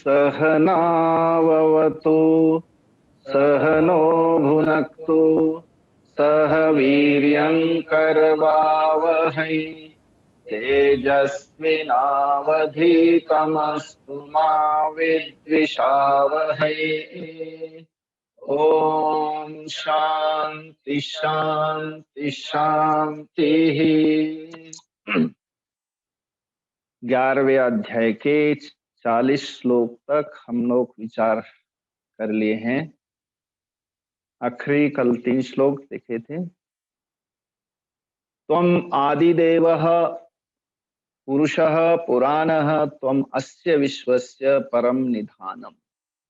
सहनाववतु सहनो भुनक्तु सह वीर्यङ्करवावहै तेजस्विनावधीतमस्तु मा विद्विषावहै। ओम शांति शांति शांति। 11वें अध्याय के 40 श्लोक तक हम लोग विचार कर लिए हैं। आखिरी कल 3 श्लोक देखे थे। त्वम आदिदेवः पुरुषः पुराणः त्वम अस्य विश्वस्य परम निधानम।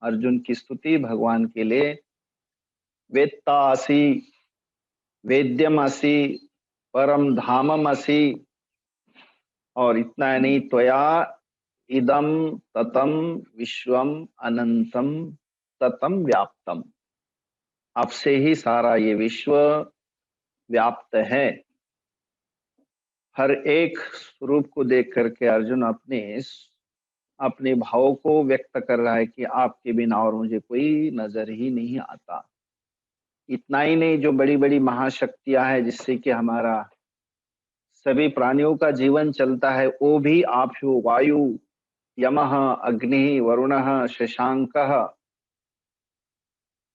अर्जुन की स्तुति भगवान के लिए। वेत्तासि वेद्यमसि परम धाममसि, और इतना नहीं, त्वया इदम ततम विश्वम अनंतम ततम व्याप्तम। आपसे ही सारा ये विश्व व्याप्त है। हर एक स्वरूप को देख करके अर्जुन अपने भाव को व्यक्त कर रहा है कि आपके बिना और मुझे कोई नजर ही नहीं आता। इतना ही नहीं, जो बड़ी बड़ी महाशक्तियां हैं जिससे कि हमारा सभी प्राणियों का जीवन चलता है, वो भी आप हो। वायु, यमः, अग्नि, वरुणः, शशांकः,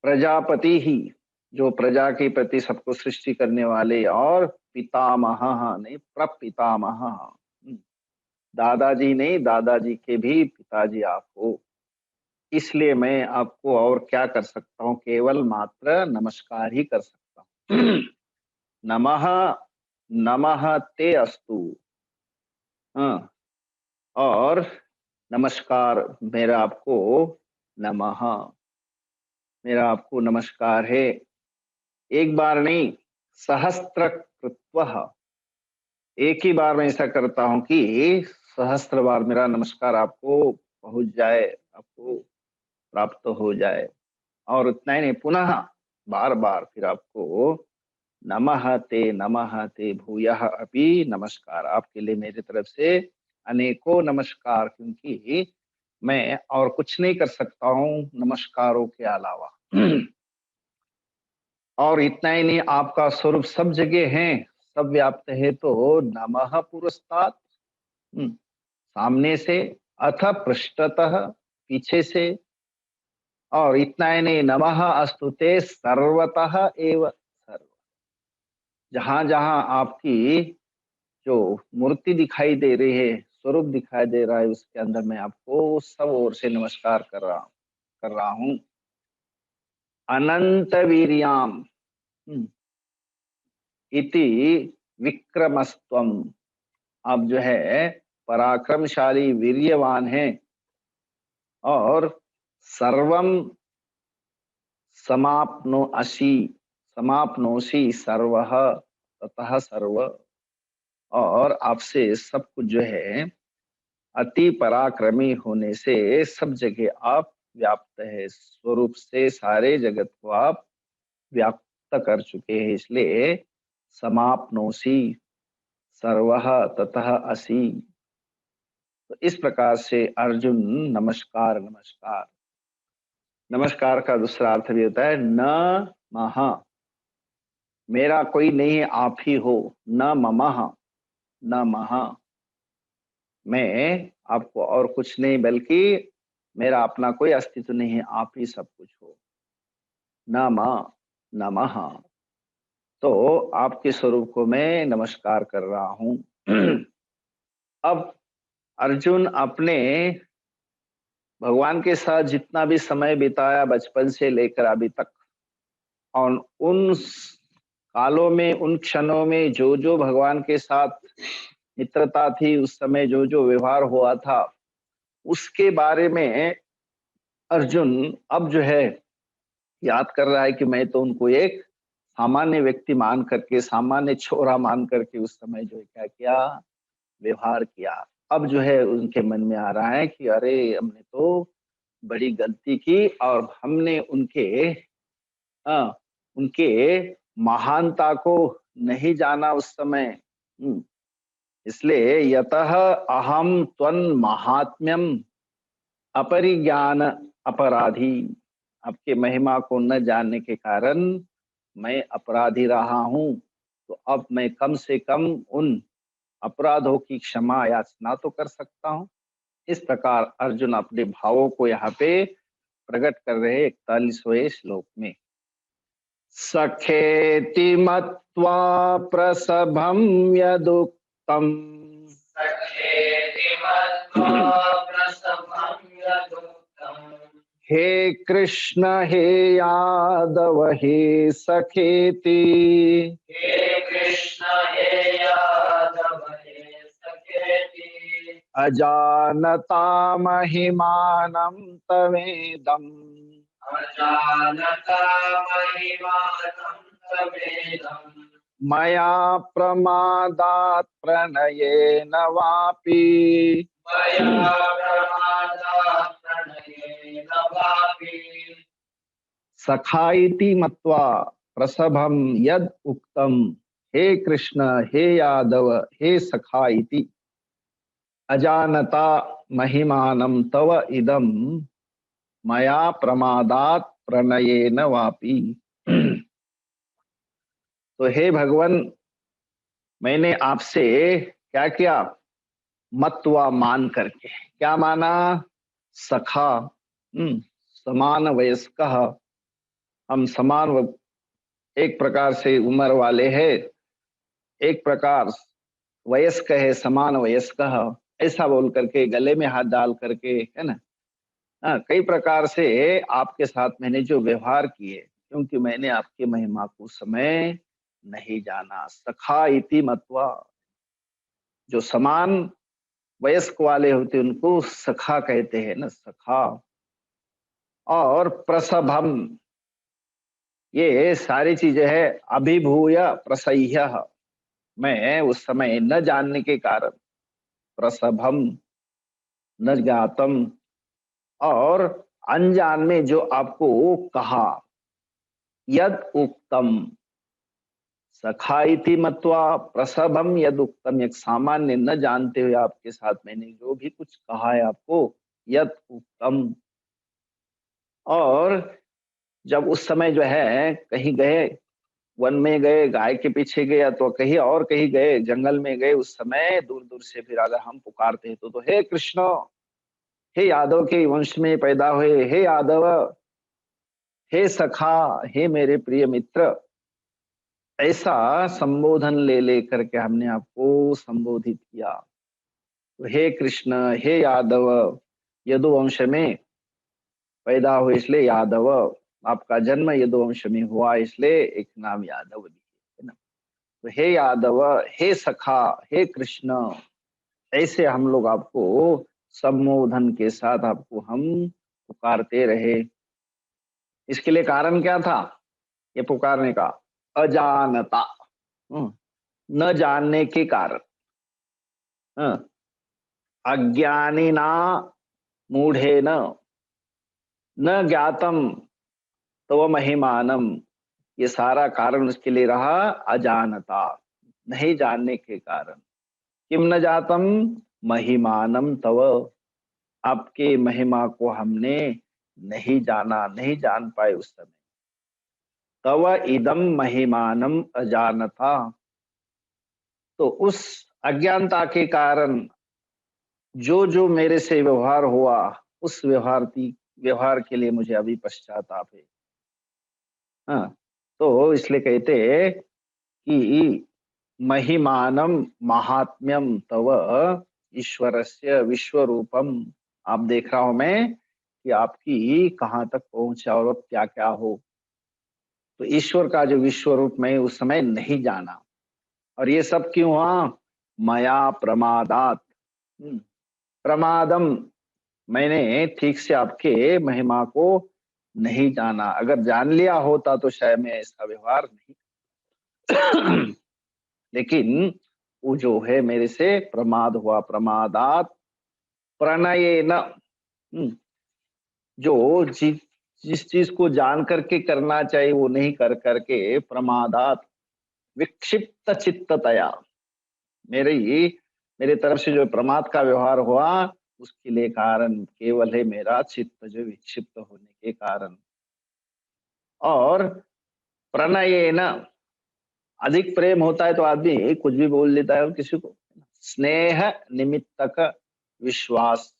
प्रजापति ही, जो प्रजा के प्रति सबको सृष्टि करने वाले, और पितामह नहीं प्रपितामह, दादाजी नहीं, दादाजी के भी पिताजी आप हो। इसलिए मैं आपको और क्या कर सकता हूँ, केवल मात्र नमस्कार ही कर सकता हूँ। नमः नमः ते अस्तु। हाँ, और नमस्कार मेरा आपको नमः, मेरा आपको नमस्कार है। एक बार नहीं, सहस्त्र कृत्वः, एक ही बार मैं ऐसा करता हूं कि सहस्त्र बार मेरा नमस्कार आपको पहुंच जाए, आपको प्राप्त हो जाए। और उतना ही नहीं, पुनः बार बार फिर आपको नमः ते भूयः अपि नमस्कार, आपके लिए मेरी तरफ से अनेकों नमस्कार, क्योंकि मैं और कुछ नहीं कर सकता हूँ नमस्कारों के अलावा। और इतना ही नहीं, आपका स्वरूप सब जगह है, सब व्याप्त है। तो नमः पुरस्तात्, सामने से, अथ पृष्ठतः, पीछे से, और इतना ही नहीं, नमः अस्तुते सर्वतः एव सर्व। जहां जहां आपकी जो मूर्ति दिखाई दे रही है, स्वरूप दिखाई दे रहा है, उसके अंदर मैं आपको सब ओर से नमस्कार कर रहा हूं। अनंत वीर्याम इति विक्रमस्त्वम, आप जो है पराक्रमशाली वीर्यवान है। और सर्वम समाप्नोसी सर्वः ततः सर्व, और आपसे सब कुछ जो है अति पराक्रमी होने से सब जगह आप व्याप्त है। स्वरूप से सारे जगत को आप व्याप्त कर चुके हैं, इसलिए समाप्नोसी सर्वः ततः असि। तो इस प्रकार से अर्जुन नमस्कार नमस्कार, नमस्कार का दूसरा अर्थ भी होता है न महा, मेरा कोई नहीं आप ही हो। न ममः, न महा, मैं आपको और कुछ नहीं, बल्कि मेरा अपना कोई अस्तित्व नहीं है, आप ही सब कुछ हो। न नमः, तो आपके स्वरूप को मैं नमस्कार कर रहा हूं। अब अर्जुन अपने भगवान के साथ जितना भी समय बिताया बचपन से लेकर अभी तक, और उन कालों में, उन क्षणों में जो जो भगवान के साथ मित्रता थी, उस समय जो जो व्यवहार हुआ था, उसके बारे में अर्जुन अब जो है याद कर रहा है कि मैं तो उनको एक सामान्य व्यक्ति मान करके, सामान्य छोरा मान करके उस समय जो है क्या किया, व्यवहार किया। अब जो है उनके मन में आ रहा है कि अरे हमने तो बड़ी गलती की, और हमने उनके महानता को नहीं जाना उस समय। इसलिए यतः अहम त्वन् महात्म्यम अपरिज्ञान अपराधी, आपके महिमा को न जानने के कारण मैं अपराधी रहा हूं। तो अब मैं कम से कम उन अपराधों की क्षमा याचना तो कर सकता हूं। इस प्रकार अर्जुन अपने भावों को यहाँ पे प्रकट कर रहे 41वें श्लोक में। सखेति मत्वा प्रसभं यदुक्तम् हे कृष्ण हे यादव हे सखेति अजानता महिमानं तवेदम् मया प्रमादात् प्रणयेन वापि सखा इति मत्वा प्रसभं यद उक्तम हे कृष्ण हे यादव हे सखा इति अजानता महिमानं तव इदं मया प्रमादात् प्रणयेन वापि। तो हे भगवान, मैंने आपसे क्या किया? मत्वा, मान करके। क्या माना? सखा, समान वयस्क, हम समान एक प्रकार से उम्र वाले हैं, एक प्रकार वयस्क है, समान वयस्क, ऐसा बोल करके गले में हाथ डाल करके, है ना। कई प्रकार से आपके साथ मैंने जो व्यवहार किए, क्योंकि मैंने आपकी महिमा को समय नहीं जाना। सखा इति मत्वा, जो समान वयस्क वाले होते उनको सखा कहते हैं ना, सखा। और प्रसभम, ये सारी चीजें है अभिभूय प्रसह्य, मैं उस समय न जानने के कारण, प्रसभम न ज्ञातम, और अनजान में जो आपको कहा, यद उक्तम, सखा इति मत्वा प्रसभम यद उक्तम, एक सामान्य न जानते हुए आपके साथ मैंने जो भी कुछ कहा है आपको, यद उक्तम। और जब उस समय जो है कहीं गए, वन में गए, गाय के पीछे गए, तो कहीं और कहीं गए, जंगल में गए, उस समय दूर दूर से फिर अगर हम पुकारते हैं तो हे कृष्ण, हे यादव के वंश में पैदा हुए, हे यादव, हे सखा, हे मेरे प्रिय मित्र, ऐसा संबोधन ले लेकर के हमने आपको संबोधित किया। तो हे कृष्ण, हे यादव, यदुवंश में पैदा हुए इसलिए यादव, आपका जन्म यदुवंश में हुआ इसलिए एक नाम यादव है ना। तो हे यादव, हे सखा, हे कृष्ण, ऐसे हम लोग आपको संबोधन के साथ आपको हम पुकारते रहे। इसके लिए कारण क्या था ये पुकारने का? अजानता, न जानने के कारण, अज्ञानिना मूढ़ेन न ज्ञातम तव महिमानम, ये सारा कारण उसके लिए रहा अजानता, नहीं जानने के कारण। किम न जातम महिमानम तव, आपके महिमा को हमने नहीं जाना, नहीं जान पाए उस समय। तव इदम महिमानम अजानता, तो उस अज्ञानता के कारण जो जो मेरे से व्यवहार हुआ, उस व्यवहार के लिए मुझे अभी पश्चाताप है। हाँ, तो इसलिए कहते कि महिमानम महात्म्यम तव ईश्वरस्य विश्वरूपम, आप देख रहा हूं मैं कि आपकी कहाँ तक पहुंच और अब क्या क्या हो। तो ईश्वर का जो विश्व रूप में उस समय नहीं जाना, और ये सब क्यों हुआ? मया प्रमादात, प्रमादम, मैंने ठीक से आपके महिमा को नहीं जाना। अगर जान लिया होता तो शायद मैं ऐसा व्यवहार नहीं लेकिन वो जो है मेरे से प्रमाद हुआ। प्रमादात प्रणये न, जो जिस चीज को जान करके करना चाहिए वो नहीं कर करके, प्रमादात विक्षिप्त चित्ततया, मेरी मेरे तरफ से जो प्रमाद का व्यवहार हुआ, उसके लिए कारण केवल है मेरा चित्त जो विक्षिप्त होने के कारण। और प्रणयेन, अधिक प्रेम होता है तो आदमी कुछ भी बोल देता है और किसी को। स्नेह निमित्तक विश्वास,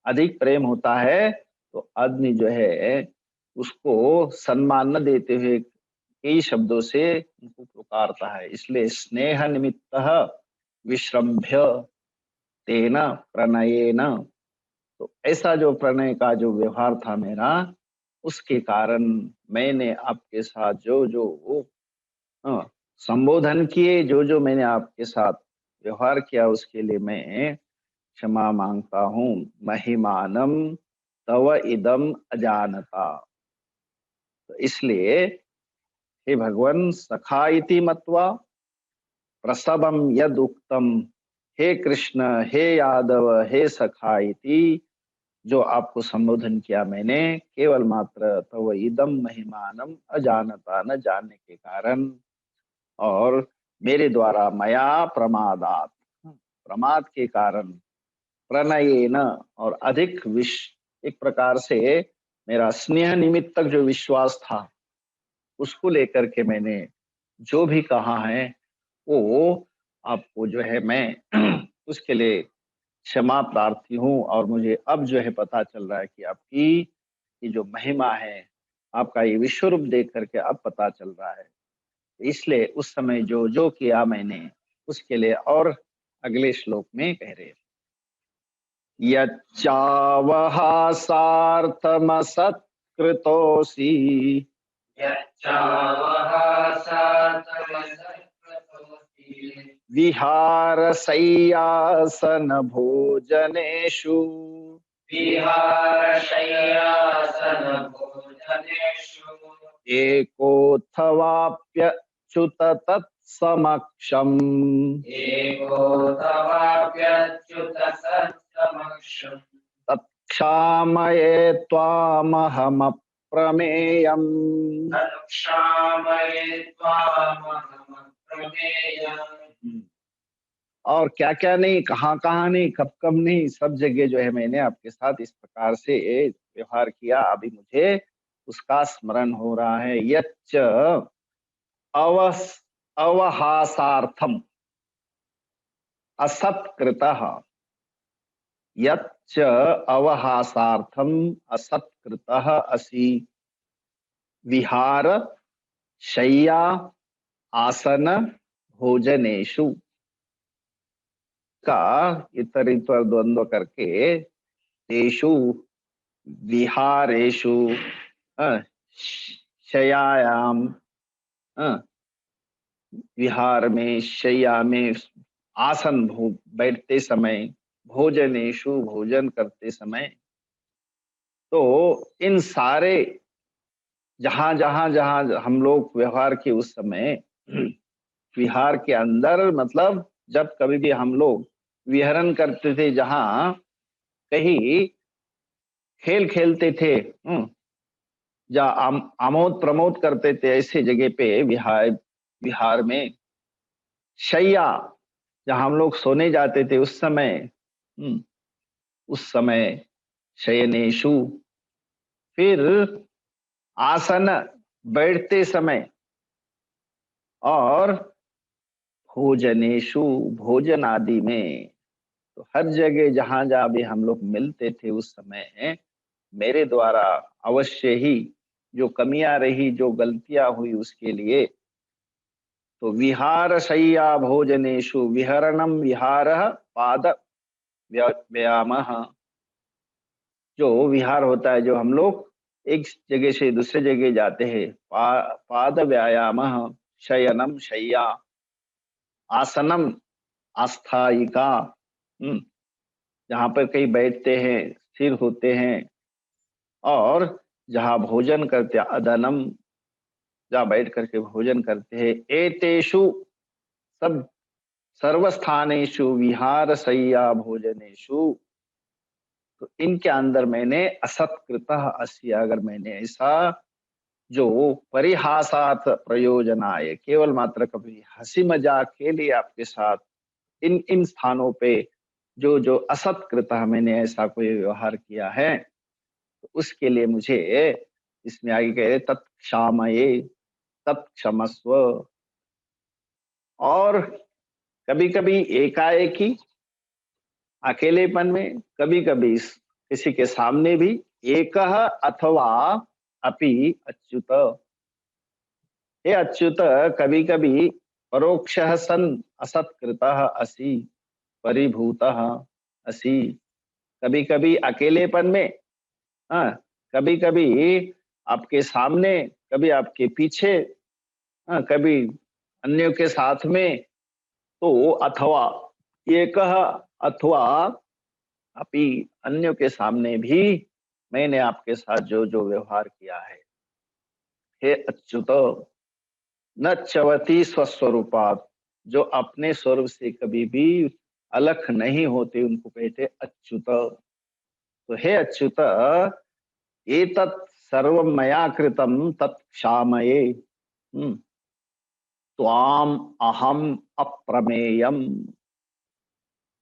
अधिक प्रेम होता है तो आदमी जो है उसको सम्मान न देते हुए कई शब्दों से उनको पुकारता है। इसलिए स्नेह निमित्त विश्रम्भ्य तेन प्रणयेन, तो ऐसा जो प्रणय का जो व्यवहार था मेरा, उसके कारण मैंने आपके साथ जो जो हाँ, संबोधन किए, जो जो मैंने आपके साथ व्यवहार किया, उसके लिए मैं क्षमा मांगता हूँ। महिमानम तव इदम अजानता, तो इसलिए हे भगवान, सखा इति मत्वा प्रसवम यद उक्तम, हे कृष्ण, हे यादव, हे सखा इति, जो आपको संबोधन किया मैंने केवल मात्र तव इदम महिमानम अजानता, न जानने के कारण, और मेरे द्वारा मया प्रमादात, प्रमाद के कारण, प्रणयेन, और अधिक एक प्रकार से मेरा स्नेह निमित्तक जो विश्वास था, उसको लेकर के मैंने जो भी कहा है वो आपको जो है मैं उसके लिए क्षमा प्रार्थी हूँ। और मुझे अब जो है पता चल रहा है कि आपकी ये जो महिमा है, आपका ये विश्व रूप देख करके अब पता चल रहा है। इसलिए उस समय जो जो किया मैंने, उसके लिए और अगले श्लोक में कह रहे, यच्चावः सार्थमसत्कृतोऽसि विहारशय्यासन भोजनेषु एकोऽथवाप्यच्युत तत्समक्षम् तत्क्षामये त्वामहमप्रमेयम्। और क्या क्या नहीं, कहाँ कहाँ नहीं, कब कब नहीं, सब जगह जो है मैंने आपके साथ इस प्रकार से व्यवहार किया। अभी मुझे उसका स्मरण हो रहा है। यच्च अवहासार्थम असत्कृतः, यच्च अवहासार्थम असत्कृतः असि विहार शय्या आसन भोजनेषु, का इतर द्वंद्व करके तेषु विहारेषु शय्यायाम, विहार में, शय्या में, आसन बैठते समय, भोजनेषु भोजन करते समय, तो इन सारे जहां जहां जहां हम लोग व्यवहार के उस समय, विहार के अंदर मतलब जब कभी भी हम लोग विहरण करते थे, जहां कहीं खेल खेलते थे, या आमोद प्रमोद करते थे, ऐसे जगह पे विहार, विहार में शैया, जहां हम लोग सोने जाते थे उस समय, उस समय शयनेशु, फिर आसन बैठते समय, और भोजनेशु भोजन आदि में, तो हर जगह जहां जहां भी हम लोग मिलते थे उस समय मेरे द्वारा अवश्य ही जो कमियां रही, जो गलतियां हुई, उसके लिए तो विहार शय्या भोजनेशु विहरणम विहार पाद व्यायामः, जो विहार होता है, जो हम लोग एक जगह से दूसरे जगह जाते हैं, पाद व्यायामः, शयनम शय्या, आसनम आस्थायिका, जहां पर कहीं बैठते हैं, स्थिर होते हैं, और जहां भोजन करते हैं अदनम, जहाँ बैठ करके भोजन करते हैं, एतेषु सब सर्वस्थानेषु विहार शय्या भोजनेषु, तो इनके अंदर मैंने असत्कृतः अस्य, अगर मैंने ऐसा जो परिहासात प्रयोजनाय, केवल मात्र कभी हंसी मजाक के लिए आपके साथ इन इन स्थानों पे जो जो असत्कृतः मैंने ऐसा कोई व्यवहार किया है, तो उसके लिए मुझे इसमें आगे कह रहे तत्क्षामये, तत्क्षमस्व। और कभी कभी एकाएकी अकेलेपन में, कभी कभी किसी के सामने भी, एकः अथवा अपि अच्युत, हे अच्युत, कभी कभी परोक्षः सन् असत्कृतः असि, परिभूतः असि। कभी कभी अकेलेपन में, हाँ, कभी कभी आपके सामने, कभी आपके पीछे, हाँ, कभी अन्यों के साथ में। तो अथवा ये कह, अथवा अपि, अन्यों के सामने भी मैंने आपके साथ जो जो व्यवहार किया है। हे अच्युत, न च्यवती स्वस्वरूपात्, जो अपने स्वरूप से कभी भी अलग नहीं होते, उनको कहते अच्युत। तो हे अच्युत, एतत् सर्वं मया कृतं तत् क्षामये। त्वाम अहम अप्रमेयम,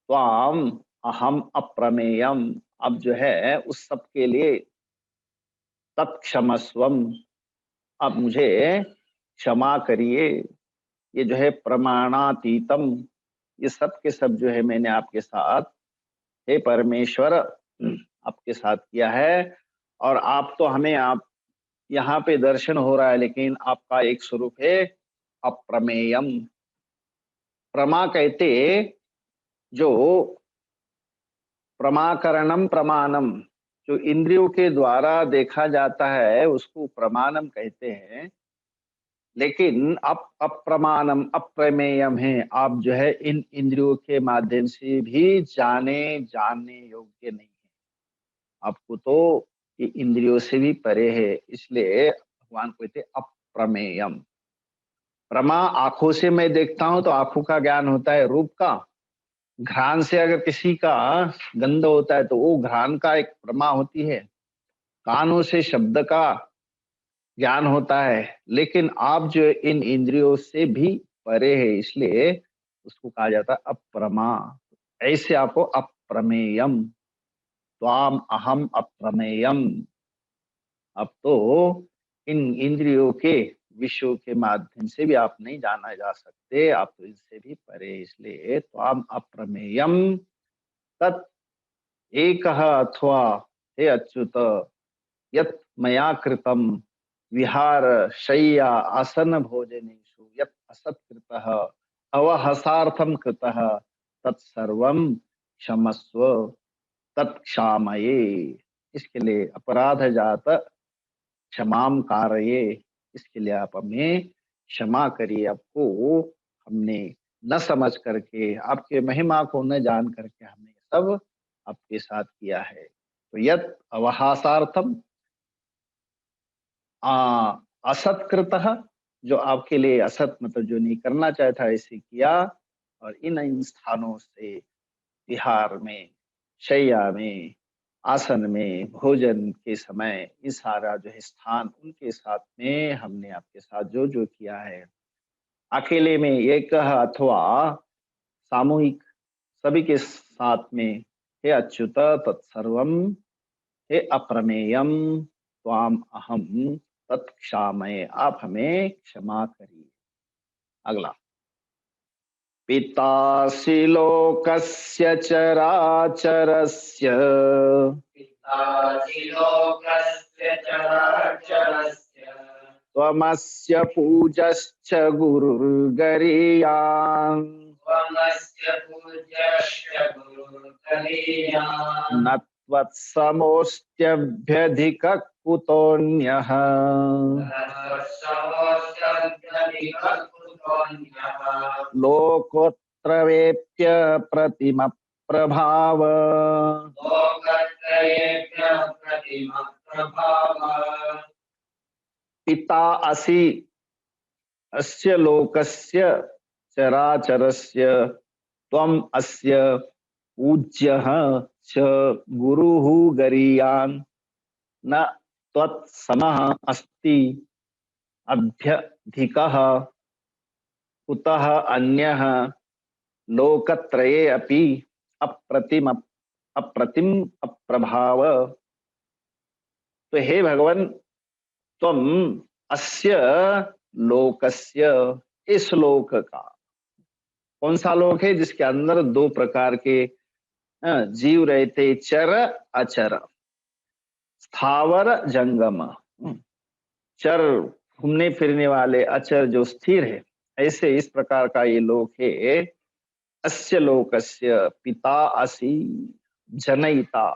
त्वाम अहम अप्रमेयम। अब जो है उस सब के लिए तत्क्षमस्वम, अब मुझे क्षमा करिए। ये जो है प्रमाणातीतम, ये सब के सब जो है मैंने आपके साथ, हे परमेश्वर, आपके साथ किया है। और आप तो हमें, आप यहाँ पे दर्शन हो रहा है, लेकिन आपका एक स्वरूप है अप्रमेयम। प्रमा कहते, जो प्रमाकरणम प्रमाणम, जो इंद्रियों के द्वारा देखा जाता है उसको प्रमाणम कहते हैं। लेकिन अब अप्रमाणम अप्रमेयम है, आप जो है इन इंद्रियों के माध्यम से भी जाने जानने योग्य नहीं है। आपको तो ये इंद्रियों से भी परे है, इसलिए भगवान को कहते अप्रमेयम। प्रमा, आंखों से मैं देखता हूं तो आंखों का ज्ञान होता है रूप का। घ्राण से अगर किसी का गंध होता है तो वो घ्राण का एक प्रमा होती है। कानों से शब्द का ज्ञान होता है। लेकिन आप जो इन इंद्रियों से भी परे है, इसलिए उसको कहा जाता है अप्रमा। ऐसे आपको अप्रमेयम, त्वाम अहम अप्रमेयम। अब तो इन इंद्रियों के विषयों के माध्यम से भी आप नहीं जाना जा सकते, आप तो इनसे भी परे, इसलिए त्वाम अप्रमेयम तत् एकः अथवा, हे अच्युत, यत् मया कृतं विहार शय्या आसन भोजनेषु यत् असत्कृतः अवहसार्थं कृतः तत्सर्वं क्षमस्व, तत्क्षामये। इसके लिए अपराध जात क्षमाम कारये, इसके लिए आप हमें क्षमा करिए। आपको हमने न समझ करके, आपके महिमा को न जान करके हमने सब आपके साथ किया है। तो यत अवहासार्थम असत्कृतः, जो आपके लिए असत, मतलब जो नहीं करना चाहता ऐसे किया। और इन स्थानों से, विहार में, शैया में, आसन में, भोजन के समय, ये सारा जो है स्थान, उनके साथ में हमने आपके साथ जो जो किया है, अकेले में एक अथवा सामूहिक, सभी के साथ में, हे अच्युत तत्सर्वम, हे अप्रमेयम त्वाम अहम तत्क्षामये, आप हमें क्षमा करिए। अगला, पितासि लोकस्य चराचरस्य, पितासि लोकस्य चराचरस्य, त्वमस्य पूजश्च गुरुर्गरीयान्, त्वमस्य पूज्यश्च गुरुर्गरीयान्, न त्वत्समोऽस्त्यभ्यधिकः कुतोऽन्यः, तत्समोऽस्त्यभ्यधिकः कुतोऽन्यः, लोकोत्रवेप्य प्रतिमप्रभाव, लोकत्रयेभ्यः प्रतिमप्रभावः। पिता असि अस्य लोकस्य चराचरस्य, त्वम् अस्य पूज्यः च गुरुः गरीयान्, न त्वत्समः अस्ति अभ्यधिकः कुतः अन्यः, लोकत्रये अपि अप्रतिम अप्रतिम अप्रभाव। तो हे भगवान, तुम अस्य लोकस्य, इस लोक का, कौन सा लोक है जिसके अंदर दो प्रकार के जीव रहते, चर अचर, स्थावर जंगम। चर घूमने फिरने वाले, अचर जो स्थिर है, ऐसे इस प्रकार का ये लोक है। अस्य लोकस्य पिता असि जनयिता,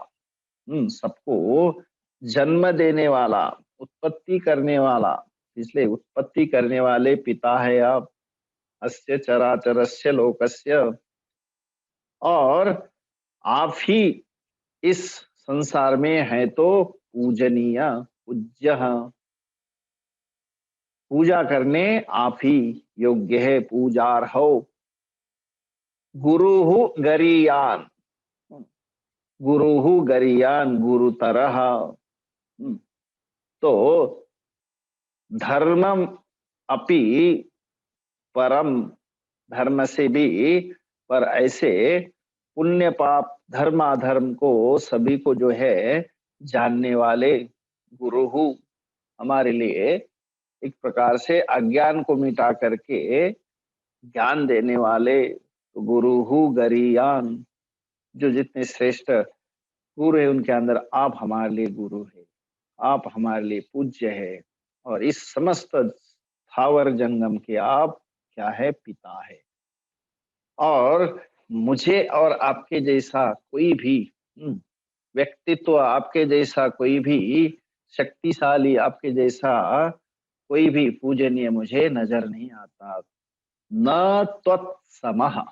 सबको जन्म देने वाला, उत्पत्ति करने वाला, इसलिए उत्पत्ति करने वाले पिता है आप। अस्य चराचरस्य लोकस्य, और आप ही इस संसार में है तो पूजनीय, पूज्य, पूजा करने आप ही योग्य है, पूजार्हो। गुरुहु गरीयान, गुरुहु गरीयान, गुरुतरः। तो धर्मम अपि परम, धर्म से भी पर, ऐसे पुण्य पाप धर्माधर्म को सभी को जो है जानने वाले गुरुहु, हमारे लिए एक प्रकार से अज्ञान को मिटा करके ज्ञान देने वाले। तो गुरुहु गरीयान, जो जितने श्रेष्ठ गुरु है उनके अंदर आप हमारे लिए गुरु है, आप हमारे लिए पूज्य है, और इस समस्त स्थावर जंगम के आप क्या है, पिता है। और मुझे और आपके जैसा कोई भी व्यक्तित्व, आपके जैसा कोई भी शक्तिशाली, आपके जैसा कोई भी पूजनीय मुझे नजर नहीं आता। न त्वत्समः,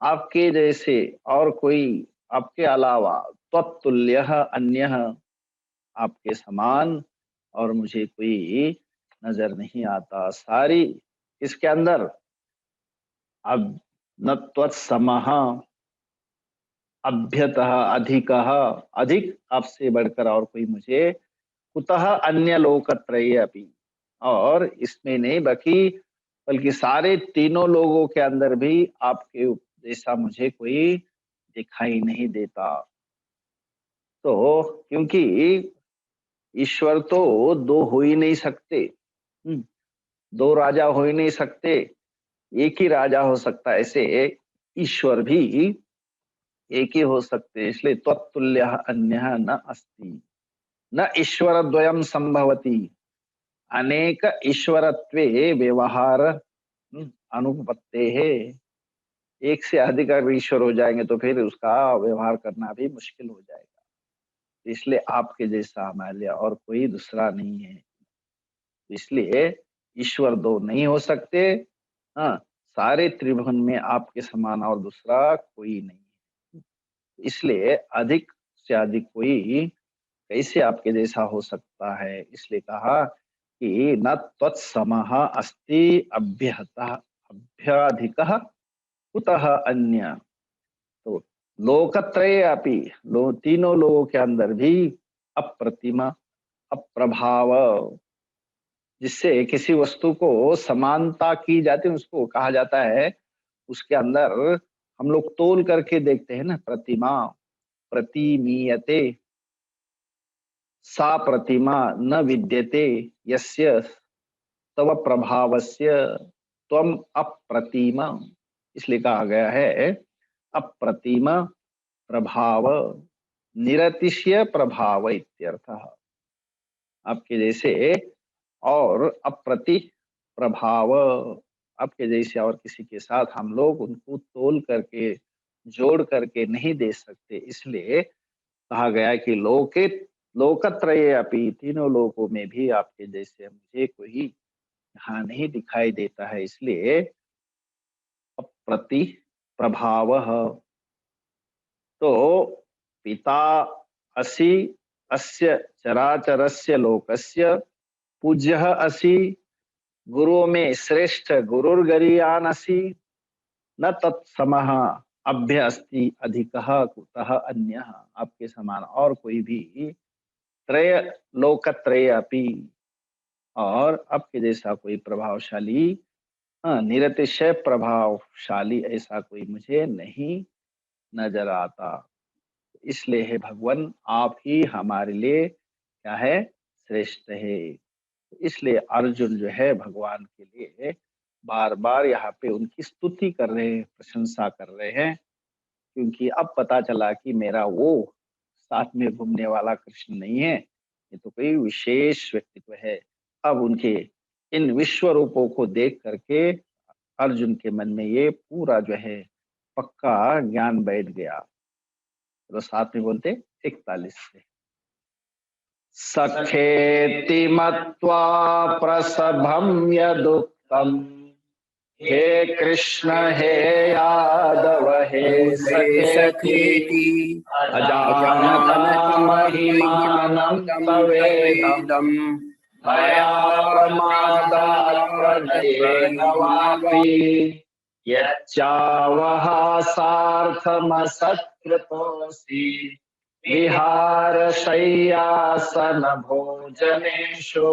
आपके जैसे और कोई, आपके अलावा, त्वत्तुल्य अन्य, आपके समान और मुझे कोई नजर नहीं आता। सारी इसके अंदर अब न त्वत्समः, अभ्यतः अधिकः, अधिक आपसे बढ़कर और कोई मुझे, कुतः अन्य लोकत्रये अपि, और इसमें नहीं बाकी, बल्कि सारे तीनों लोगों के अंदर भी आपके जैसा मुझे कोई दिखाई नहीं देता। तो क्योंकि ईश्वर तो दो हो ही नहीं सकते, दो राजा हो ही नहीं सकते, एक ही राजा हो सकता है। ऐसे ईश्वर भी एक ही हो सकते, इसलिए त्वत्तुल्य अन्य न अस्ति, न ईश्वर द्वयम संभवति, अनेक ईश्वरत्वे व्यवहार अनुपत्ते है। एक से अधिक अगर ईश्वर हो जाएंगे तो फिर उसका व्यवहार करना भी मुश्किल हो जाएगा। इसलिए आपके जैसा हमारे लिए और कोई दूसरा नहीं है, इसलिए ईश्वर दो नहीं हो सकते। हाँ, सारे त्रिभुवन में आपके समान और दूसरा कोई नहीं है, इसलिए अधिक से अधिक कोई कैसे आपके जैसा हो सकता है। इसलिए कहा कि न त्वत्समः अस्ति अभ्यहतः अभ्याधिकः कुतः अन्य। तो लोकत्रये अपि, तीनों लोगों के अंदर भी अप्रतिमा अप्रभाव, जिससे किसी वस्तु को समानता की जाती है उसको कहा जाता है, उसके अंदर हम लोग तोल करके देखते हैं ना, प्रतिमा प्रतिमीयते, सा प्रतिमा न विद्यते यस्य तव प्रभावस्य त्वम अप्रतिमा। इसलिए कहा गया है अप्रतिम प्रभाव, निरतिशय प्रभाव इत्यर्थः। आपके जैसे और अप्रति प्रभाव, आपके जैसे और किसी के साथ हम लोग उनको तोल करके जोड़ करके नहीं दे सकते। इसलिए कहा गया है कि लोके लोकत्रये अपि, तीनों लोकों में भी आपके जैसे मुझे कोई यहाँ नहीं दिखाई देता है। इसलिए अप्रति प्रभाव। तो पिता असि अस्य चराचरस्य लोकस्य, पूज्य असि, गुरु में श्रेष्ठ गुरुर्गरीयान असि, न तत्समः अभ्य अस्ति अधिकः कुतः अन्यः, आपके समान और कोई भी त्रय लोकत्रय अपि, और आपके जैसा कोई प्रभावशाली, निरतिशय प्रभावशाली ऐसा कोई मुझे नहीं नजर आता। इसलिए हे भगवान, आप ही हमारे लिए क्या है, श्रेष्ठ है। इसलिए अर्जुन जो है भगवान के लिए बार बार यहाँ पे उनकी स्तुति कर रहे हैं, प्रशंसा कर रहे हैं, क्योंकि अब पता चला कि मेरा वो साथ में घूमने वाला कृष्ण नहीं है, ये तो कोई विशेष व्यक्तित्व है। अब उनके इन विश्व रूपों को देख करके अर्जुन के मन में ये पूरा जो है पक्का ज्ञान बैठ गया। तो साथ में बोलते 41 से, सखेति मत्वा प्रसभं यदुक्तम्, हे कृष्ण हे यादव हे सखेति, अजानता महिमानं तवेदं, मया प्रमादात् प्रणयेन वापि, यच्चावः सार्थमसत्कृतोऽसि, विहारशय्यासन भोजनेषु,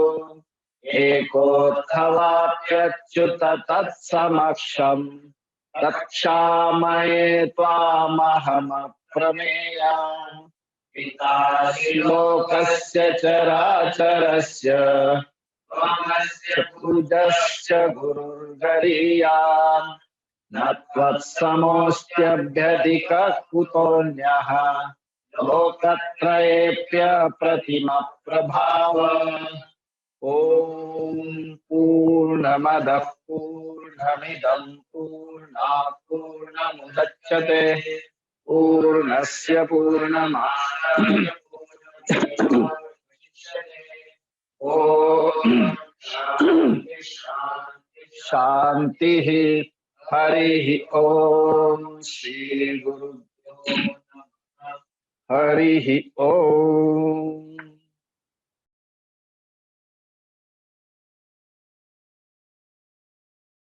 एकोत्थवाप्यच्युत तत्समक्षम्, रक्षामये त्वामहमप्रमेया, पितासि लोकस्य चराचरस्य, त्वमस्य पूजश्च गुरुर्गरीयान्, न त्वत्समोऽस्त्यभ्यधिकः कुतोऽन्यः, लोकत्रयेऽप्यप्रतिमप्रभाव। ॐ पूर्णमदः पूर्णमिदं पूर्णात् पूर्णमुदच्यते, पूर्णस्य पूर्णमादाय पूर्णमेवावशिष्यते। ॐ शान्तिः। हरिः ॐ श्री गुरुभ्यो नमः। हरिः ॐ।